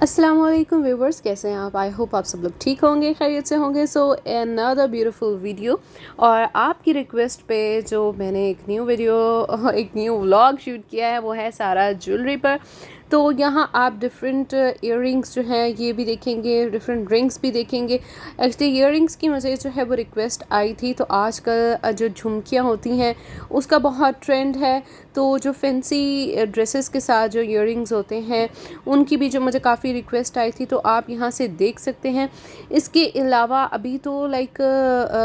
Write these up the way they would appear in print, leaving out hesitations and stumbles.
अस्सलाम वालेकुम व्यूवर्स, कैसे हैं आप? आई होप आप सब लोग ठीक होंगे, खैरियत से होंगे। So another beautiful video. और आपकी रिक्वेस्ट पे जो मैंने एक न्यू वीडियो एक न्यू व्लॉग शूट किया है वो है सारा ज्वेलरी पर। तो यहाँ आप डिफरेंट इयररिंग्स जो हैं ये भी देखेंगे, डिफरेंट रिंग्स भी देखेंगे। एक्चुअली इयररिंग्स की मुझे जो है वो रिक्वेस्ट आई थी, तो आजकल जो झुमकियाँ होती हैं उसका बहुत ट्रेंड है। तो जो फैंसी ड्रेसेस के साथ जो इयररिंग्स होते हैं उनकी भी जो मुझे काफ़ी रिक्वेस्ट आई थी, तो आप यहाँ से देख सकते हैं। इसके अलावा अभी तो लाइक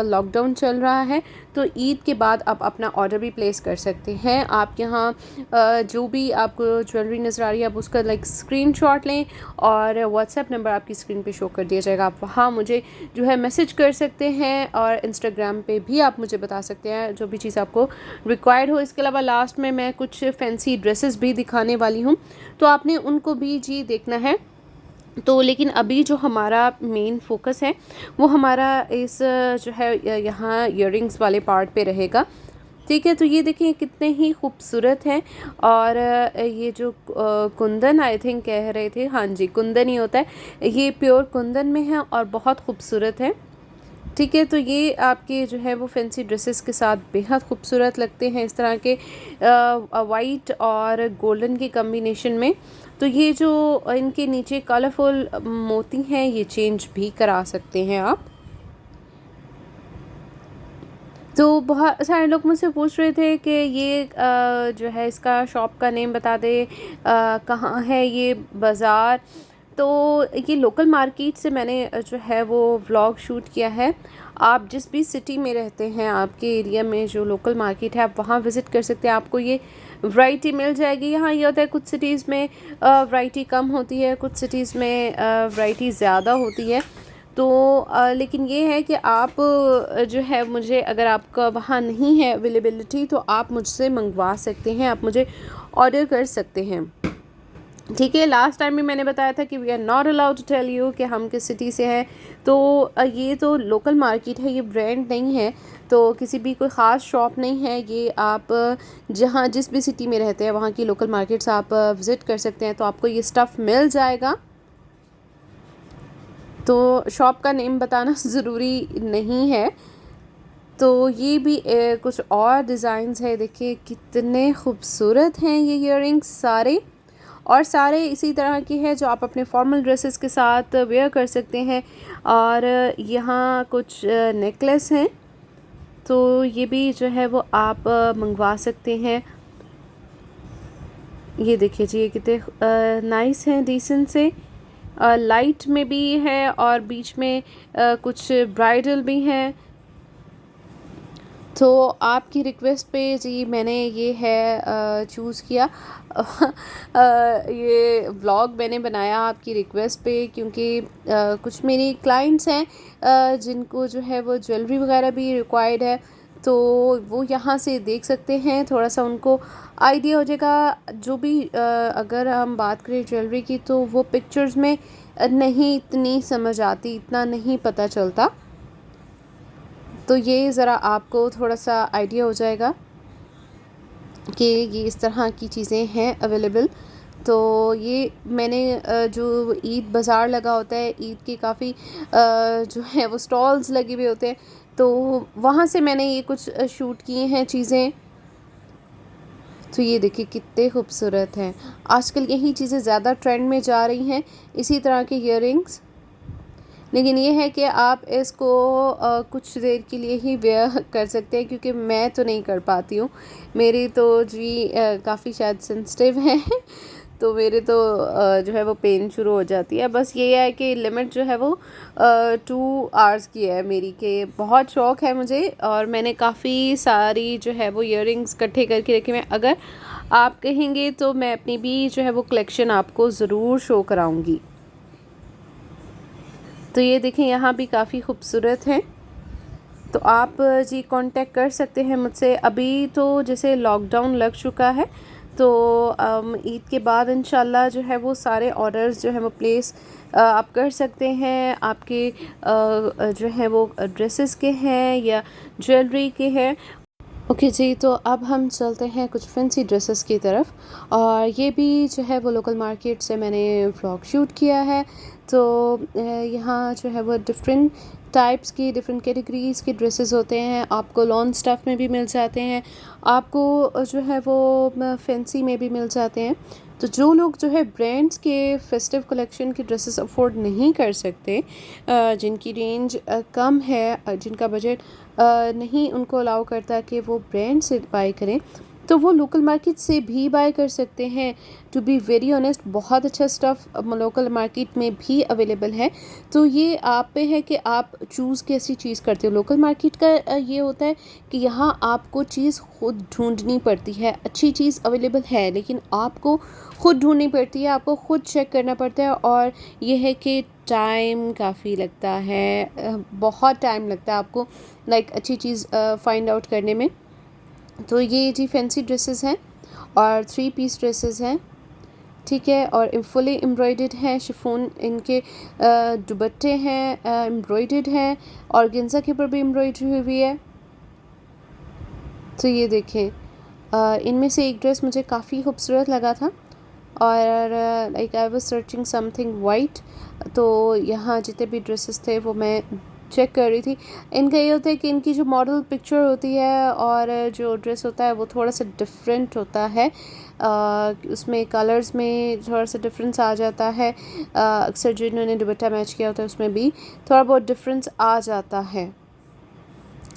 लॉकडाउन चल रहा है, तो ईद के बाद आप अपना ऑर्डर भी प्लेस कर सकते हैं। आप यहाँ जो भी आपको ज्वेलरी नज़र आ रही है आप उसका लाइक स्क्रीनशॉट लें और व्हाट्सएप नंबर आपकी स्क्रीन पे शो कर दिया जाएगा। आप वहाँ मुझे जो है मैसेज कर सकते हैं और इंस्टाग्राम पे भी आप मुझे बता सकते हैं जो भी चीज़ आपको रिक्वायर्ड हो। इसके अलावा लास्ट में मैं कुछ फैंसी ड्रेसेस भी दिखाने वाली हूँ, तो आपने उनको भी जी देखना है। तो लेकिन अभी जो हमारा मेन फोकस है वो हमारा इस जो है यहाँ इयररिंग्स वाले पार्ट पे रहेगा। ठीक है, तो ये देखिए कितने ही खूबसूरत हैं। और ये जो कुंदन आई थिंक कह रहे थे, हाँ जी कुंदन ही होता है, ये प्योर कुंदन में है और बहुत खूबसूरत है। ठीक है, तो ये आपके जो है वो फैंसी ड्रेसेस के साथ बेहद खूबसूरत लगते हैं, इस तरह के वाइट और गोल्डन के कॉम्बिनेशन में। तो ये जो इनके नीचे कलरफुल मोती हैं ये चेंज भी करा सकते हैं आप। तो बहुत सारे लोग मुझसे पूछ रहे थे कि ये जो है इसका शॉप का नेम बता दे, कहाँ है ये बाज़ार। तो ये लोकल मार्केट से मैंने जो है वो व्लॉग शूट किया है। आप जिस भी सिटी में रहते हैं, आपके एरिया में जो लोकल मार्केट है आप वहाँ विज़िट कर सकते हैं, आपको ये वैरायटी मिल जाएगी। यहाँ ये होता है कुछ सिटीज़ में वैरायटी कम होती है, कुछ सिटीज़ में वैरायटी ज़्यादा होती है। तो लेकिन ये है कि आप जो है मुझे, अगर आपका वहाँ नहीं है अवेलेबिलिटी तो आप मुझसे मंगवा सकते हैं, आप मुझे ऑर्डर कर सकते हैं। ठीक है, लास्ट टाइम भी मैंने बताया था कि we are not allowed to tell you कि हम किस सिटी से हैं। तो ये तो लोकल मार्केट है, ये ब्रांड नहीं है, तो किसी भी कोई ख़ास शॉप नहीं है ये। आप जहाँ जिस भी सिटी में रहते हैं वहाँ की लोकल मार्केट्स आप विज़िट कर सकते हैं, तो आपको ये स्टफ़ मिल जाएगा। तो शॉप का नेम बताना ज़रूरी नहीं है। तो ये भी कुछ और डिज़ाइंस है, देखिए कितने खूबसूरत हैं ये इयररिंग्स सारे। और सारे इसी तरह के हैं जो आप अपने फॉर्मल ड्रेसेस के साथ वेयर कर सकते हैं। और यहाँ कुछ नेकलेस हैं, तो ये भी जो है वो आप मंगवा सकते हैं। ये देखिए जी, ये कितने नाइस हैं, डिसेंट से। लाइट में भी है और बीच में कुछ ब्राइडल भी हैं। तो आपकी रिक्वेस्ट पे जी मैंने ये है चूज़ किया। ये व्लॉग मैंने बनाया आपकी रिक्वेस्ट पे, क्योंकि कुछ मेरी क्लाइंट्स हैं जिनको जो है वो ज्वेलरी वगैरह भी रिक्वायर्ड है, तो वो यहाँ से देख सकते हैं, थोड़ा सा उनको आइडिया हो जाएगा। जो भी अगर हम बात करें ज्वेलरी की तो वो पिक्चर्स में नहीं इतनी समझ आती, इतना नहीं पता चलता। तो ये ज़रा आपको थोड़ा सा आइडिया हो जाएगा कि ये इस तरह की चीज़ें हैं अवेलेबल। तो ये मैंने जो ईद बाज़ार लगा होता है, ईद के काफ़ी जो है वो स्टॉल्स लगे हुए होते हैं, तो वहाँ से मैंने ये कुछ शूट किए हैं चीज़ें। तो ये देखिए कितने खूबसूरत हैं, आजकल यही चीज़ें ज़्यादा ट्रेंड में जा रही हैं, इसी तरह के इयररिंग्स। लेकिन ये है कि आप इसको कुछ देर के लिए ही वेयर कर सकते हैं, क्योंकि मैं तो नहीं कर पाती हूँ। मेरी तो जी काफ़ी शायद सेंसिटिव है तो मेरे तो जो है वो पेन शुरू हो जाती है। बस ये है कि लिमिट जो है वो 2 आवर्स की है मेरी, के बहुत शौक़ है मुझे और मैंने काफ़ी सारी जो है वो इयररिंग्स इकट्ठे करके रखे हैं। अगर आप कहेंगे तो मैं अपनी भी जो है वो कलेक्शन आपको ज़रूर शो कराऊँगी। तो ये देखें यहाँ भी काफ़ी खूबसूरत हैं। तो आप जी कांटेक्ट कर सकते हैं मुझसे। अभी तो जैसे लॉकडाउन लग चुका है, तो ईद के बाद इंशाल्लाह जो है वो सारे ऑर्डर्स जो है वो प्लेस आप कर सकते हैं। आपके जो है वो ड्रेसेस के हैं या ज्वेलरी के हैं। ओके जी, तो अब हम चलते हैं कुछ फैंसी ड्रेसेस की तरफ। और ये भी जो है वो लोकल मार्केट से मैंने व्लॉग शूट किया है। तो यहाँ जो है वो डिफरेंट टाइप्स की, डिफरेंट कैटेगरीज़ के ड्रेसेस होते हैं। आपको लॉन स्टफ़ में भी मिल जाते हैं, आपको जो है वो फैंसी में भी मिल जाते हैं। तो जो लोग जो है ब्रांड्स के फेस्टिव कलेक्शन के ड्रेसेस अफोर्ड नहीं कर सकते, जिनकी रेंज कम है, जिनका बजट नहीं उनको अलाउ करता कि वो ब्रांड से बाय करें, तो वो लोकल मार्केट से भी बाय कर सकते हैं। टू बी वेरी ऑनेस्ट, बहुत अच्छा स्टफ़ लोकल मार्केट में भी अवेलेबल है। तो ये आप पे है कि आप चूज़ कैसी चीज़ करते हो। लोकल मार्केट का ये होता है कि यहाँ आपको चीज़ खुद ढूंढनी पड़ती है। अच्छी चीज़ अवेलेबल है लेकिन आपको खुद ढूंढनी पड़ती है, आपको खुद चेक करना पड़ता है। और ये है कि टाइम काफ़ी लगता है, बहुत टाइम लगता है आपको लाइक अच्छी चीज़ फाइंड आउट करने में। तो ये जी फैंसी ड्रेसेस हैं और 3 पीस ड्रेसेस हैं, ठीक है। और फुली एम्ब्रॉयडर्ड हैं, शिफॉन इनके दुपट्टे हैं, एम्ब्रॉयडर्ड हैं, और गेंजा के ऊपर भी एम्ब्रॉयडरी हुई हुई है। तो ये देखें, इनमें से एक ड्रेस मुझे काफ़ी खूबसूरत लगा था और like I was searching something white. तो यहाँ जितने भी ड्रेसेस थे वो मैं चेक कर रही थी। इनका ये होता है कि इनकी जो मॉडल पिक्चर होती है और जो ड्रेस होता है वो थोड़ा सा डिफरेंट होता है। उसमें कलर्स में थोड़ा सा डिफरेंस आ जाता है। अक्सर जो इन्होंने दुपट्टा मैच किया होता है उसमें भी थोड़ा बहुत डिफरेंस आ जाता है।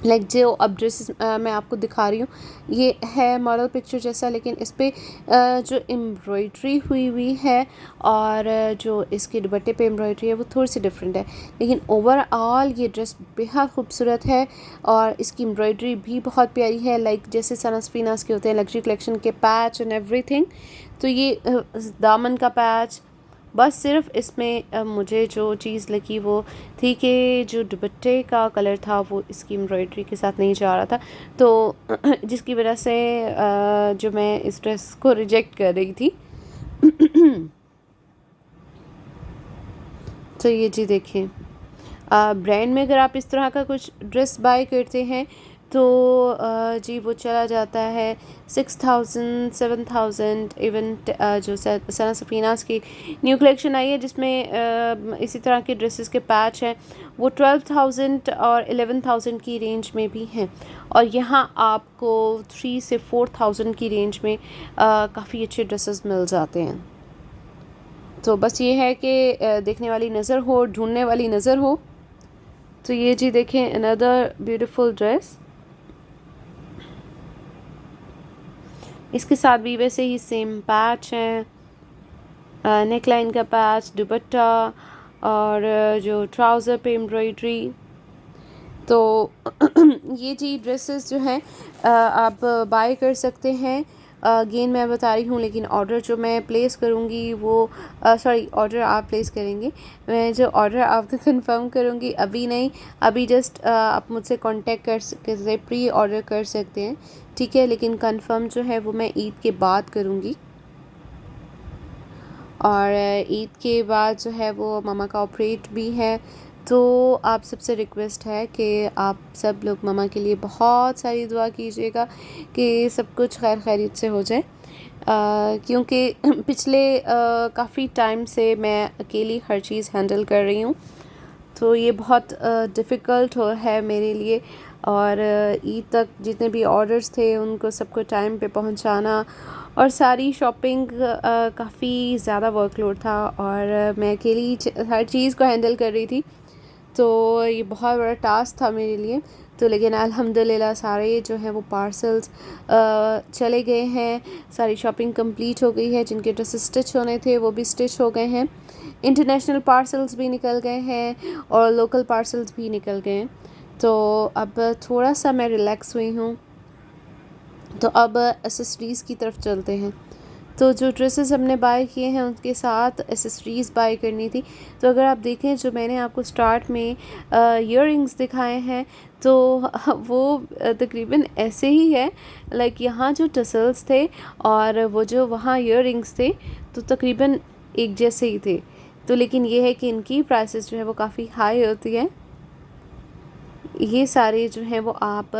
लाइक जो अब ड्रेसेस मैं आपको दिखा रही हूँ ये है मॉडल पिक्चर जैसा, लेकिन इस पर जो एम्ब्रॉयड्री हुई हुई है और जो इसके दुपट्टे पे एम्ब्रॉयड्री है वो थोड़ी सी डिफरेंट है। लेकिन ओवरऑल ये ड्रेस बेहद खूबसूरत है और इसकी एम्ब्रॉयड्री भी बहुत प्यारी है, लाइक जैसे सनस फीनास के होते हैं लग्जरी कलेक्शन के पैच एंड एवरीथिंग। तो ये दामन का पैच, बस सिर्फ इसमें मुझे जो चीज़ लगी वो थी कि जो दुपट्टे का कलर था वो इसकी एम्ब्रॉयडरी के साथ नहीं जा रहा था, तो जिसकी वजह से जो मैं इस ड्रेस को रिजेक्ट कर रही थी। तो ये जी देखें, ब्रांड में अगर आप इस तरह का कुछ ड्रेस बाय करते हैं तो जी वो चला जाता है 6000 7000। इवन जो सना सफीनास की न्यू कलेक्शन आई है जिसमें इसी तरह के ड्रेसेस के पैच हैं वो 12000 और 11000 की रेंज में भी हैं। और यहाँ आपको 3 से 4000 की रेंज में काफ़ी अच्छे ड्रेसेस मिल जाते हैं। तो बस ये है कि देखने वाली नज़र हो, ढूंढने वाली नज़र हो। तो ये जी देखें, अनदर ब्यूटीफुल ड्रेस। इसके साथ भी वैसे ही सेम पैच है, नेक लाइन का पैच, दुपट्टा और जो ट्राउज़र पे एम्ब्रॉयड्री। तो ये जी ड्रेसेस जो हैं आप बाय कर सकते हैं। अगेन मैं बता रही हूँ, लेकिन ऑर्डर जो मैं प्लेस करूँगी वो सॉरी ऑर्डर आप प्लेस करेंगे, मैं जो ऑर्डर आपका कंफर्म करूँगी अभी नहीं, अभी जस्ट आप मुझसे कांटेक्ट कर सकते, प्री ऑर्डर कर सकते हैं, ठीक है। लेकिन कंफर्म जो है वो मैं ईद के बाद करूँगी। और ईद के बाद जो है वो मामा का ऑपरेट भी है। तो आप सबसे रिक्वेस्ट है कि आप सब लोग मामा के लिए बहुत सारी दुआ कीजिएगा कि सब कुछ खैर खैरियत से हो जाए, क्योंकि पिछले काफ़ी टाइम से मैं अकेली हर चीज़ हैंडल कर रही हूँ। तो ये बहुत डिफ़िकल्ट है मेरे लिए। और ईद तक जितने भी ऑर्डर्स थे उनको सबको टाइम पे पहुंचाना और सारी शॉपिंग काफ़ी ज़्यादा वर्कलोड था और मैं अकेली हर चीज़ को हैंडल कर रही थी। तो ये बहुत बड़ा टास्क था मेरे लिए। तो लेकिन अल्हम्दुलिल्लाह सारे जो हैं वो पार्सल्स चले गए हैं, सारी शॉपिंग कंप्लीट हो गई है, जिनके ड्रेस स्टिच होने थे वो भी स्टिच हो गए हैं, इंटरनेशनल पार्सल्स भी निकल गए हैं और लोकल पार्सल्स भी निकल गए हैं। तो अब थोड़ा सा मैं रिलैक्स हुई हूँ। तो अब एसेसरीज़ की तरफ चलते हैं। तो जो ड्रेसेस हमने बाय किए हैं उनके साथ एसेसरीज़ बाय करनी थी। तो अगर आप देखें जो मैंने आपको स्टार्ट में इयररिंग्स दिखाए हैं तो वो तकरीबन ऐसे ही है, लाइक यहाँ जो टसल्स थे और वो जो वहाँ इयररिंग्स थे तो तकरीबन एक जैसे ही थे। तो लेकिन ये है कि इनकी प्राइसेस जो है वो काफ़ी हाई होती है। ये सारे जो हैं वो आप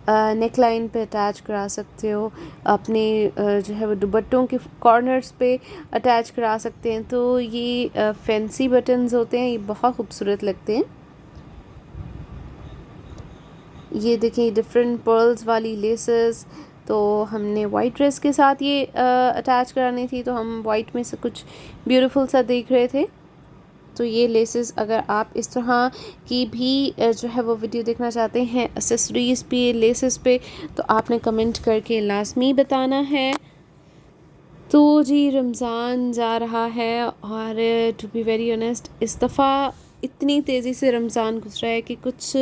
नेक लाइन पे अटैच करा सकते हो, अपने जो है वो दुपट्टों के कॉर्नर्स पे अटैच करा सकते हैं। तो ये फैंसी बटन्स होते हैं, ये बहुत खूबसूरत लगते हैं। ये देखिए डिफरेंट पर्ल्स वाली लेसेस, तो हमने वाइट ड्रेस के साथ ये अटैच करानी थी, तो हम वाइट में से कुछ ब्यूटीफुल सा देख रहे थे। तो ये लेसेस अगर आप इस तरह की भी जो है वो वीडियो देखना चाहते हैं एक्सेसरीज़ पे, लेसेस पे, तो आपने कमेंट करके लाजमी बताना है। तो जी रमज़ान जा रहा है और टू बी वेरी ऑनेस्ट इस दफ़ा इतनी तेज़ी से रमज़ान गुजरा है कि कुछ